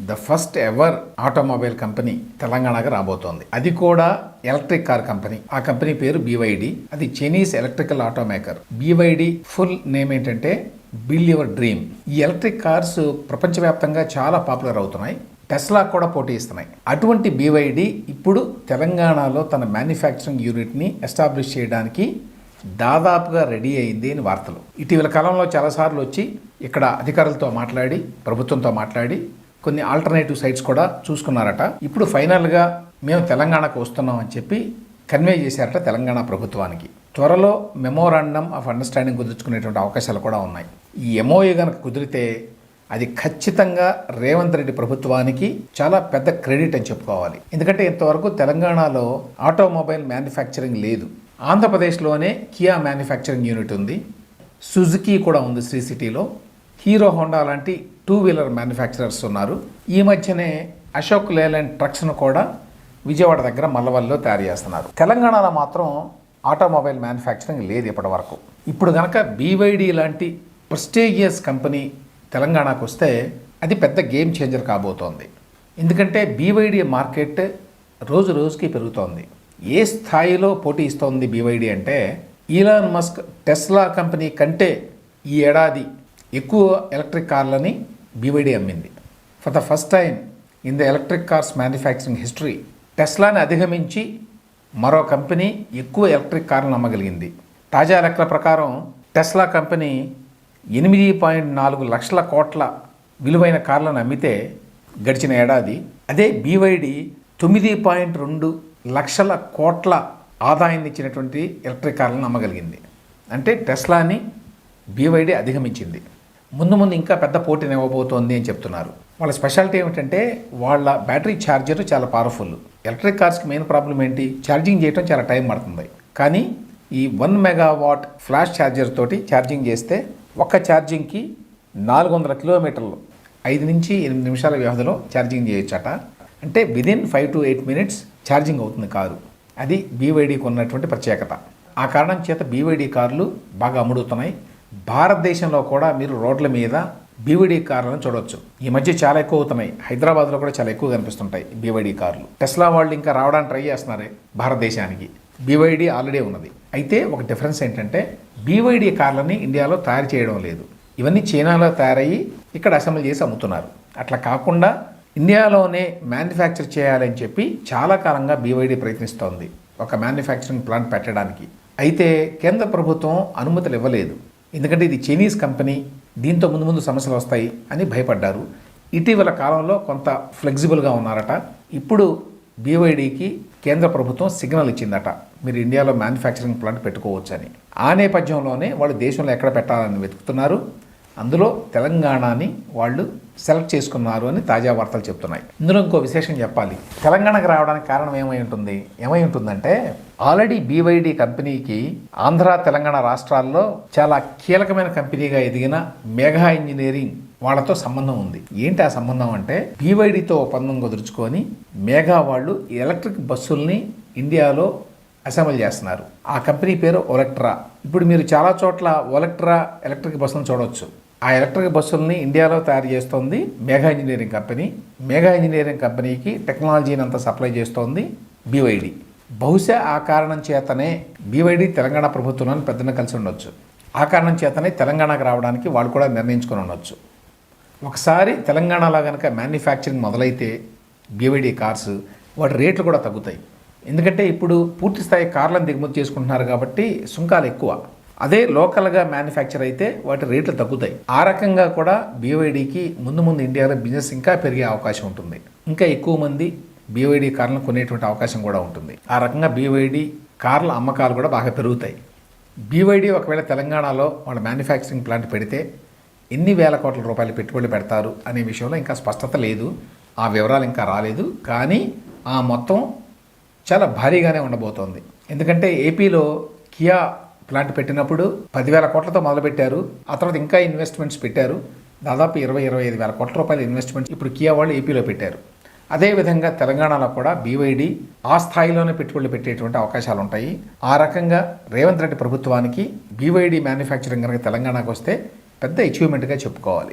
The first ever automobile company తెలంగాణకు రాబోతోంది. అది కూడా ఎలక్ట్రిక్ కార్ కంపెనీ. ఆ కంపెనీ పేరు BYD. అది Chinese electrical auto maker. BYD full name ఏంటంటే బిల్డ్ యువర్ డ్రీమ్. ఈ ఎలక్ట్రిక్ కార్స్ ప్రపంచవ్యాప్తంగా చాలా పాపులర్ అవుతున్నాయి. టెస్లా కూడా పోటీ ఇస్తున్నాయి. అటువంటి BYD ఇప్పుడు తెలంగాణలో తన మ్యానుఫ్యాక్చరింగ్ యూనిట్ని ఎస్టాబ్లిష్ చేయడానికి దాదాపుగా రెడీ అయింది అని వార్తలు. ఇటీవల కాలంలో చాలాసార్లు వచ్చి ఇక్కడ అధికారులతో మాట్లాడి, ప్రభుత్వంతో మాట్లాడి కొన్ని ఆల్టర్నేటివ్ సైట్స్ కూడా చూసుకున్నారట. ఇప్పుడు ఫైనల్గా మేము తెలంగాణకు వస్తున్నాం అని చెప్పి కన్వే చేశారట తెలంగాణ ప్రభుత్వానికి. త్వరలో మెమోరాండమ్ ఆఫ్ అండర్స్టాండింగ్ కుదుర్చుకునేటువంటి అవకాశాలు కూడా ఉన్నాయి. ఈ MOU కనుక కుదిరితే అది ఖచ్చితంగా రేవంత్ రెడ్డి ప్రభుత్వానికి చాలా పెద్ద క్రెడిట్ అని చెప్పుకోవాలి. ఎందుకంటే ఇంతవరకు తెలంగాణలో ఆటోమొబైల్ మ్యానుఫ్యాక్చరింగ్ లేదు. ఆంధ్రప్రదేశ్లోనే కియా మ్యానుఫ్యాక్చరింగ్ యూనిట్ ఉంది, సుజుకి కూడా ఉంది శ్రీ సిటీలో, హీరో హోండా లాంటి 2-వీలర్ మ్యానుఫ్యాక్చరర్స్ ఉన్నారు. ఈ మధ్యనే అశోక్ లేలాండ్ ట్రక్స్ను కూడా విజయవాడ దగ్గర మల్లవల్లిలో తయారు చేస్తున్నారు. తెలంగాణలో మాత్రం ఆటోమొబైల్ మ్యానుఫ్యాక్చరింగ్ లేదు ఇప్పటి వరకు. ఇప్పుడు కనుక BYD లాంటి ప్రెస్టీజియస్ కంపెనీ తెలంగాణకు వస్తే అది పెద్ద గేమ్ చేంజర్ కాబోతోంది. ఎందుకంటే BYD మార్కెట్ రోజు రోజుకి పెరుగుతోంది. ఏ స్థాయిలో పోటీ ఇస్తోంది BYD అంటే, ఈలాన్ మస్క్ టెస్లా కంపెనీ కంటే ఈ ఏడాది ఎక్కువ ఎలక్ట్రిక్ కార్లని BYD అమ్మింది. For the first time in the electric cars manufacturing history టెస్లాని అధిగమించి మరో కంపెనీ ఎక్కువ ఎలక్ట్రిక్ కార్లను అమ్మగలిగింది. తాజా లెక్కల ప్రకారం టెస్లా కంపెనీ 8.4 లక్షల కోట్ల విలువైన కార్లను అమ్మితే గడిచిన ఏడాది, అదే BYD 9.2 లక్షల కోట్ల ఆదాయాన్ని ఇచ్చినటువంటి ఎలక్ట్రిక్ కార్లను అమ్మగలిగింది. అంటే టెస్లాని BYD అధిగమించింది. ముందు ముందు ఇంకా పెద్ద పోటీని ఇవ్వబోతోంది అని చెప్తున్నారు. వాళ్ళ స్పెషాలిటీ ఏమిటంటే వాళ్ళ బ్యాటరీ ఛార్జర్ చాలా పవర్ఫుల్. ఎలక్ట్రిక్ కార్స్కి మెయిన్ ప్రాబ్లం ఏంటి, ఛార్జింగ్ చేయడం చాలా టైం పడుతుంది. కానీ ఈ 1 మెగావాట్ ఫ్లాష్ ఛార్జర్ తోటి ఛార్జింగ్ చేస్తే ఒక్క ఛార్జింగ్కి 400 కిలోమీటర్లు 5 నుంచి 8 నిమిషాల వ్యవధిలో ఛార్జింగ్ చేయొచ్చట. అంటే విదిన్ 5 to 8 మినిట్స్ ఛార్జింగ్ అవుతుంది కారు. అది BYDకి ఉన్నటువంటి ప్రత్యేకత. ఆ కారణం చేత BYD కార్లు బాగా అమ్ముడుతున్నాయి. భారతదేశంలో కూడా మీరు రోడ్ల మీద BYD కార్లను చూడవచ్చు. ఈ మధ్య చాలా ఎక్కువ అవుతున్నాయి. హైదరాబాద్లో కూడా చాలా ఎక్కువ కనిపిస్తుంటాయి BYD కార్లు. టెస్లా వాళ్ళు ఇంకా రావడానికి ట్రై చేస్తున్నారే భారతదేశానికి. BYD ఆల్రెడీ ఉన్నది. అయితే ఒక డిఫరెన్స్ ఏంటంటే BYD కార్లని ఇండియాలో తయారు చేయడం లేదు. ఇవన్నీ చైనాలో తయారయ్యి ఇక్కడ అసెంబ్లీ చేసి అమ్ముతున్నారు. అట్లా కాకుండా ఇండియాలోనే మ్యానుఫ్యాక్చర్ చేయాలని చెప్పి చాలా కాలంగా BYD ప్రయత్నిస్తోంది ఒక మ్యానుఫ్యాక్చరింగ్ ప్లాంట్ పెట్టడానికి. అయితే కేంద్ర ప్రభుత్వం అనుమతులు ఇవ్వలేదు. ఎందుకంటే ఇది చైనీస్ కంపెనీ, దీంతో ముందు ముందు సమస్యలు వస్తాయి అని భయపడ్డారు. ఇటీవల కాలంలో కొంత ఫ్లెక్సిబుల్గా ఉన్నారట. ఇప్పుడు BYDకి కేంద్ర ప్రభుత్వం సిగ్నల్ ఇచ్చిందట, మీరు ఇండియాలో మ్యానుఫ్యాక్చరింగ్ ప్లాంట్ పెట్టుకోవచ్చని. ఆ నేపథ్యంలోనే వాళ్ళు దేశంలో ఎక్కడ పెట్టాలని వెతుకుతున్నారు. అందులో తెలంగాణని వాళ్ళు సెలెక్ట్ చేసుకున్నారు అని తాజా వార్తలు చెప్తున్నాయి. ఇందులో ఇంకో విశేషం చెప్పాలి. తెలంగాణకు రావడానికి కారణం ఏమై ఉంటుందంటే ఆల్రెడీ BYD కంపెనీకి ఆంధ్ర తెలంగాణ రాష్ట్రాల్లో చాలా కీలకమైన కంపెనీగా ఎదిగిన మెగా ఇంజనీరింగ్ వాళ్ళతో సంబంధం ఉంది. ఏంటి ఆ సంబంధం అంటే, BYDతో ఒప్పందం కుదుర్చుకొని మెగా వాళ్ళు ఎలక్ట్రిక్ బస్సుల్ని ఇండియాలో అసెంబ్లీ చేస్తున్నారు. ఆ కంపెనీ పేరు ఒలెక్ట్రా. ఇప్పుడు మీరు చాలా చోట్ల ఒలెక్ట్రా ఎలక్ట్రిక్ బస్సులను చూడవచ్చు. ఆ ఎలక్ట్రిక్ బస్సుల్ని ఇండియాలో తయారు చేస్తోంది mega engineering company. Mega engineering కంపెనీకి టెక్నాలజీని అంతా సప్లై చేస్తోంది BYD. బహుశా ఆ కారణం చేతనే BYD తెలంగాణ ప్రభుత్వంలో పెద్దన కలిసి ఉండొచ్చు. ఆ కారణం చేతనే తెలంగాణకు రావడానికి వాళ్ళు కూడా నిర్ణయించుకొని ఉండొచ్చు. ఒకసారి తెలంగాణలో కనుక మ్యానుఫ్యాక్చరింగ్ మొదలైతే BYD కార్స్ వాటి రేట్లు కూడా తగ్గుతాయి. ఎందుకంటే ఇప్పుడు పూర్తి స్థాయి కార్లను దిగుమతి చేసుకుంటున్నారు కాబట్టి సుంకాలు ఎక్కువ. అదే లోకల్గా మ్యానుఫ్యాక్చర్ అయితే వాటి రేట్లు తగ్గుతాయి. ఆ రకంగా కూడా BYDకి ముందు ముందు ఇండియాలో బిజినెస్ ఇంకా పెరిగే అవకాశం ఉంటుంది. ఇంకా ఎక్కువ మంది BYD కార్లను కొనేటువంటి అవకాశం కూడా ఉంటుంది. ఆ రకంగా BYD కార్ల అమ్మకాలు కూడా బాగా పెరుగుతాయి. BYD ఒకవేళ తెలంగాణలో వాళ్ళ మ్యానుఫ్యాక్చరింగ్ ప్లాంట్ పెడితే ఎన్ని వేల కోట్ల రూపాయలు పెట్టుబడి పెడతారు అనే విషయంలో ఇంకా స్పష్టత లేదు. ఆ వివరాలు ఇంకా రాలేదు. కానీ ఆ మొత్తం చాలా భారీగానే ఉండబోతోంది. ఎందుకంటే ఏపీలో కియా ప్లాంట్ పెట్టినప్పుడు 10,000 కోట్లతో మొదలుపెట్టారు. ఆ తర్వాత ఇంకా ఇన్వెస్ట్మెంట్స్ పెట్టారు. దాదాపు 20-25 వేల కోట్ల రూపాయల ఇన్వెస్ట్మెంట్స్ ఇప్పుడు కియా వాళ్ళు ఏపీలో పెట్టారు. అదేవిధంగా తెలంగాణలో కూడా BYD ఆ స్థాయిలోనే పెట్టుబడులు పెట్టేటువంటి అవకాశాలు ఉంటాయి. ఆ రకంగా రేవంత్ రెడ్డి ప్రభుత్వానికి BYD మ్యానుఫ్యాక్చరింగ్ కనుక తెలంగాణకు వస్తే పెద్ద అచీవ్మెంట్గా చెప్పుకోవాలి.